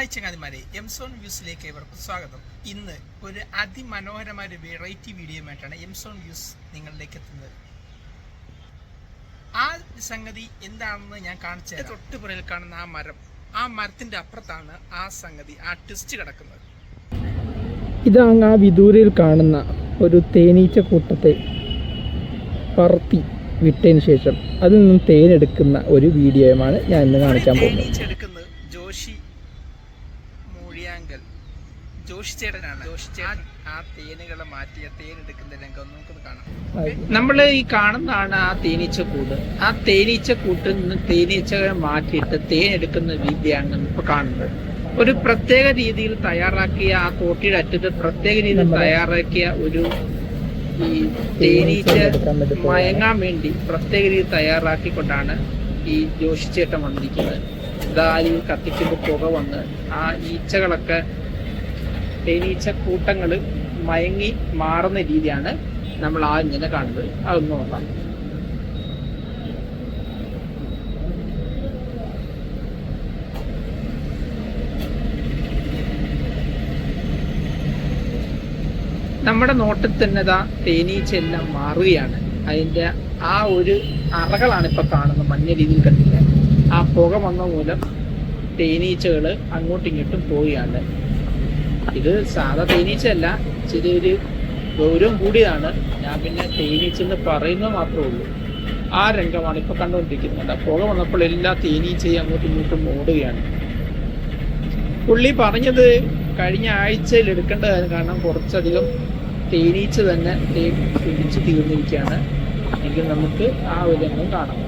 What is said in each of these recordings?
Hi ചങ്ങാതിമാരെ, എംസോൺ വ്യൂസിലേക്ക് ഇവർക്ക് സ്വാഗതം. ഇന്ന് ഒരു അതിമനോഹരമായ ഒരു വെറൈറ്റി വീഡിയോയുമായിട്ടാണ് എംസോൺ വ്യൂസ് നിങ്ങളിലേക്ക് എത്തുന്നത്. ആ സംഗതി എന്താണെന്ന് ഞാൻ കാണിച്ചത്. തൊട്ടുപുറയിൽ കാണുന്ന ആ മരത്തിന്റെ അപ്പുറത്താണ് ആ സംഗതി, ആ ട്വിസ്റ്റ് കിടക്കുന്നത്. ഇതാണ് ആ വിദൂരയിൽ കാണുന്ന ഒരു തേനീച്ച കൂട്ടത്തെ പറത്തി വിട്ടതിന് ശേഷം അതിൽ നിന്നും തേനെടുക്കുന്ന ഒരു വീഡിയോയുമാണ് ഞാൻ ഇന്ന് കാണിക്കാൻ പോകുന്നത്. തേനീച്ചെടുക്കുന്നത് ജോഷി ചേട്ടനാണ്. ആ തേനുകളെ മാറ്റിയ തേനെടുക്കുന്ന രംഗം നമുക്കൊന്ന് കാണാം. നമ്മൾ ഈ കാണുന്നതാണ് ആ തേനീച്ചക്കൂട്. ആ തേനീച്ചക്കൂട്ടിൽ നിന്ന് തേനീച്ചകളെ മാറ്റിയിട്ട് തേനെടുക്കുന്ന രീതിയാണ് ഇപ്പൊ കാണുന്നത്. ഒരു പ്രത്യേക രീതിയിൽ തയ്യാറാക്കിയ ആ തോട്ടിയുടെ അറ്റത്ത് പ്രത്യേക രീതിയിൽ തയ്യാറാക്കിയ ഒരു ഈ തേനീച്ച മയങ്ങാൻ വേണ്ടി പ്രത്യേക രീതി തയ്യാറാക്കിക്കൊണ്ടാണ് ഈ ജോഷിച്ചേട്ടൻ വന്നിരിക്കുന്നത്. ദാരിൽ കത്തിക്കുമ്പോൾ പുക വന്ന് ആ ഈച്ചകളൊക്കെ തേനീച്ച കൂട്ടങ്ങൾ മയങ്ങി മാറുന്ന രീതിയാണ് നമ്മൾ ആ ഇങ്ങനെ കാണുന്നത്. അതൊന്നും നോക്കാം. നമ്മുടെ നോട്ടിൽ തന്നെ തേനീച്ച എല്ലാം മാറുകയാണ്. അതിൻ്റെ ആ ഒരു അറകളാണ് ഇപ്പൊ കാണുന്നത്. മഞ്ഞ രീതിയിൽ കണ്ടില്ല. ആ പുക വന്ന മൂലം തേനീച്ചകൾ അങ്ങോട്ടും ഇങ്ങോട്ടും പോവുകയാണ്. ഇത് സാധാ തേനീച്ചയല്ല, ചെറിയൊരു ഗൗരവം കൂടിയതാണ്. ഞാൻ പിന്നെ തേനീച്ചെന്ന് പറയുന്നത് മാത്രമേ ഉള്ളൂ. ആ രംഗമാണ് ഇപ്പൊ കണ്ടുകൊണ്ടിരിക്കുന്നത്. പുക വന്നപ്പോൾ എല്ലാ തേനീച്ചയും അങ്ങോട്ടും ഇങ്ങോട്ടും ഓടുകയാണ്. പുള്ളി പറഞ്ഞത് കഴിഞ്ഞ ആഴ്ചയിൽ എടുക്കേണ്ടതായിരുന്നു, കാരണം കുറച്ചധികം തേനീച്ച തന്നെ തേൻ പിടിച്ചു തീർന്നിരിക്കുകയാണ്. എങ്കിൽ നമുക്ക് ആ ഒരു രംഗം കാണാം.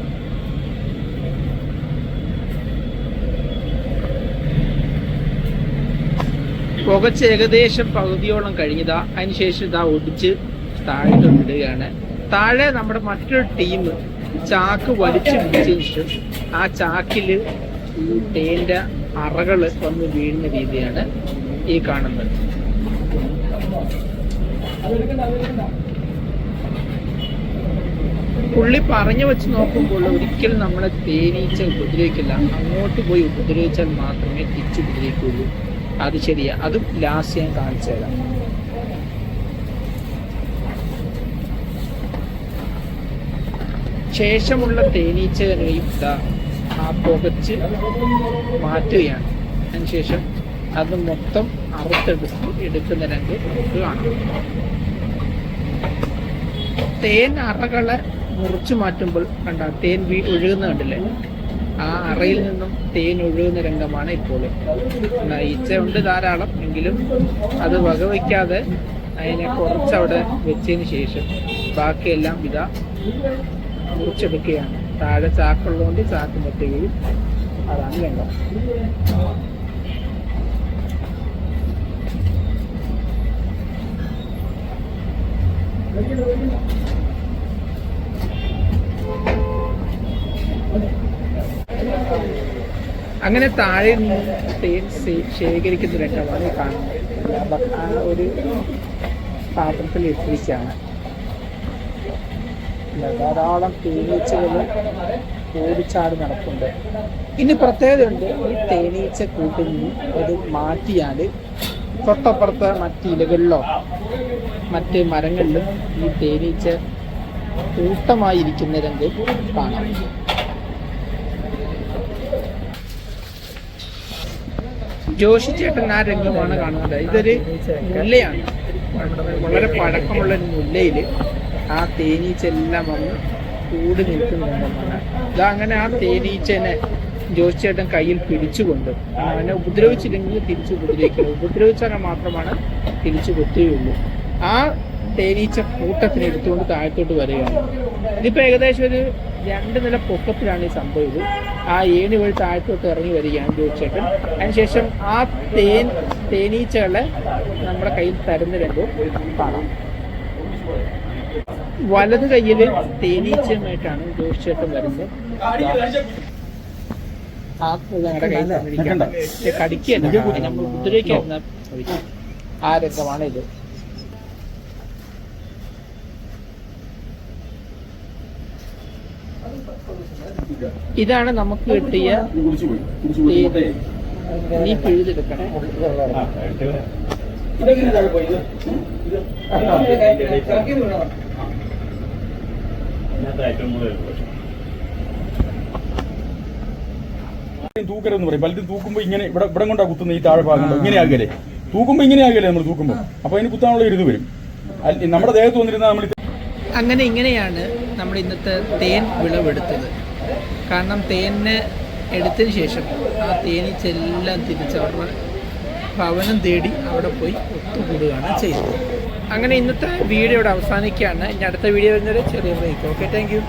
പുകച്ച് ഏകദേശം പകുതിയോളം കഴിഞ്ഞതാ. അതിനുശേഷം ഒടിച്ച് താഴെ ഇടുകയാണ്. താഴെ നമ്മുടെ മറ്റൊരു ടീം ചാക്ക് വലിച്ചു പിടിച്ചതിന് ശേഷം ആ ചാക്കില് ഈ തേന്റെ അറകള് വന്ന് വീഴുന്ന രീതിയാണ് ഈ കാണുന്നത്. പുള്ളി പറഞ്ഞു വെച്ച് നോക്കുമ്പോൾ ഒരിക്കലും നമ്മളെ തേനീച്ച ഉപദ്രവിക്കില്ല. അങ്ങോട്ട് പോയി ഉപദ്രവിച്ചാൽ മാത്രമേ തിരിച്ചു ഉപദ്രവിക്കുള്ളൂ. അത് ശരിയാ. അതും ലാസ്റ്റ് ഞാൻ കാണിച്ചു തരാം. ശേഷമുള്ള തേനീച്ചകളെയും ആ പുകച്ച് മാറ്റുകയാണ്. അതിനുശേഷം അത് മൊത്തം എടുക്കുന്ന രംഗം നമുക്ക് കാണാം. തേൻ അറകളെ മുറിച്ചു മാറ്റുമ്പോൾ കണ്ട തേൻ ഒഴുകുന്ന കണ്ടില്ലേ? ആ അറയിൽ നിന്നും തേൻ ഒഴുകുന്ന രംഗമാണ് ഇപ്പോൾ. ഈച്ച ഉണ്ട് ധാരാളം, എങ്കിലും അത് വകവയ്ക്കാതെ അതിനെ കുറച്ചവിടെ വെച്ചതിന് ശേഷം ബാക്കിയെല്ലാം മുറിച്ചെടുക്കുകയാണ്. താഴെ ചാക്കുള്ളതുകൊണ്ട് ചാക്ക് പറ്റുകയും അതാണ് രംഗം. അങ്ങനെ താഴെ നിന്ന് തേൻ ശേഖരിക്കുന്ന രംഗമാണ് കാണുന്നത്. ആ ഒരു പാത്രത്തിൽ എത്തിച്ചാണ് ധാരാളം തേനീച്ചകൾ ഓടിച്ചാടി നടക്കുന്നുണ്ട്. ഇനി പ്രത്യേകതയുണ്ട്. ഈ തേനീച്ച കൂട്ടിൽ നിന്ന് അത് മാറ്റിയാൽ തൊട്ടപ്പുറത്ത് മറ്റ് ഇലകളിലോ മറ്റ് മരങ്ങളിലും ഈ തേനീച്ച കൂട്ടമായിരിക്കുന്ന രംഗം കാണാം. ജോഷി ചേട്ടൻ ആ രംഗമാണ് കാണുന്നത്. ഇതൊരു മുല്ലയാണ്, വളരെ പഴക്കമുള്ള ഒരു മുല്ലയില് ആ തേനീച്ച എല്ലാം വന്ന് കൂടി നിൽക്കുന്ന രംഗമാണ്. അങ്ങനെ ആ തേനീച്ചനെ ജോഷി ചേട്ടൻ കയ്യിൽ പിടിച്ചുകൊണ്ട് അവനെ ഉപദ്രവിച്ചില്ലെങ്കിൽ തിരിച്ചു ഉപദ്രവിക്കുക. ഉപദ്രവിച്ചാൽ മാത്രമാണ് തിരിച്ചു കൊത്തുകയുള്ളൂ. ആ തേനീച്ച കൂട്ടത്തിന് എടുത്തുകൊണ്ട് താഴത്തോട്ട് വരികയാണ്. ഇതിപ്പോ ഏകദേശം ഒരു 2 നില പൊക്കത്തിലാണ് ഈ സംഭവം. ഇത് ആ ഏണി വഴി താഴത്തോട്ട് ഇറങ്ങി വരികയാണ് ജോയിച്ചേട്ടൻ. അതിനുശേഷം ആ തേനീച്ചകളെ നമ്മുടെ കയ്യിൽ തരുന്ന രംഗവും കാണാം. വലത് കയ്യില് തേനീച്ചയുമായിട്ടാണ് ജോയിച്ചേട്ടൻ വരുന്നത്. ഞങ്ങളുടെ കയ്യിൽ തന്നിരിക്കുന്നത് കടിക്കുകയല്ല, നമ്മൾ ഉപദ്രവിക്കാവുന്ന ആ രംഗമാണ് ഇത്. ഇതാണ് നമുക്ക് കിട്ടിയ ഇനി പിഴുതെടുക്കണം. തൂക്കരെന്ന് പറയും. പലരും തൂക്കുമ്പോ ഇങ്ങനെ ഇവിടെ കൊണ്ടാ കുത്തുന്ന ഈ താഴെ ഭാഗം ഇങ്ങനെ ആകല്ലേ, തൂക്കുമ്പോ ഇങ്ങനെ ആകല്ലേ നമ്മൾ തൂക്കുമ്പോ, അപ്പൊ അതിന് കുത്താനുള്ള ഇരുന്ന് വരും. നമ്മുടെ ദേഹത്ത് വന്നിരുന്ന നമ്മൾ അങ്ങനെ ഇങ്ങനെയാണ് നമ്മൾ ഇന്നത്തെ തേൻ വിളവെടുത്തത്. കാരണം തേനിന് എടുത്തതിന് ശേഷം ആ തേനീച്ചെല്ലാം തിരിച്ചവരുടെ ഭവനം തേടി അവിടെ പോയി ഒത്തുകൂടുകയാണ് ചെയ്തത്. അങ്ങനെ ഇന്നത്തെ വീഡിയോ ഇവിടെ അവസാനിക്കുകയാണ്. ഇനി അടുത്ത വീഡിയോ വരുന്നത് ചെറിയ ബ്രേക്ക്. Okay, thank you.